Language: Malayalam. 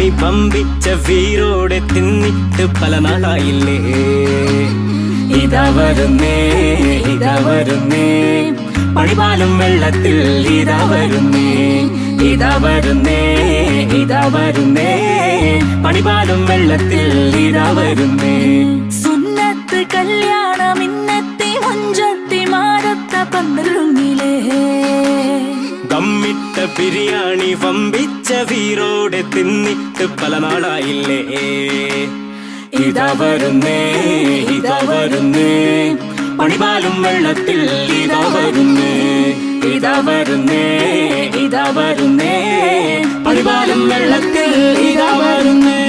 ബിരിയാണി പമ്പിച്ച വീരോടെ തിന്നിട്ട് പല നാളായില്ലേ. ഇതാ വരുന്നേ ഇതാ വരുന്നേ പണിപാലും വെള്ളത്തിൽ ഇതാ വരുന്നേ. ഇതാ വരുന്നേ ഇതാ വരുന്നേ പണിപാലും വെള്ളത്തിൽ ഇതാ വരുന്നേ. സുന്നത്ത് കല്യാണം ഇന്നത്തെ മുഞ്ചത്തി മാരത്ത പന്തലുങ്ങിലേ. ദമ്മിട്ട ബിരിയാണി വമ്പിച്ച വീരോടെ തിന്നിട്ട് പല നാളായില്ലേ. ഇതാ വരുന്നേ ഇതാ വരുന്നേ പണിപാലും വെള്ളത്തിൽ ഇതാ വരുന്നേ. ഇതാ വരുന്നേ ഇതാ വരുന്നേ പണിപാലും വെള്ളത്തിൽ ഇതാ വരുന്നേ.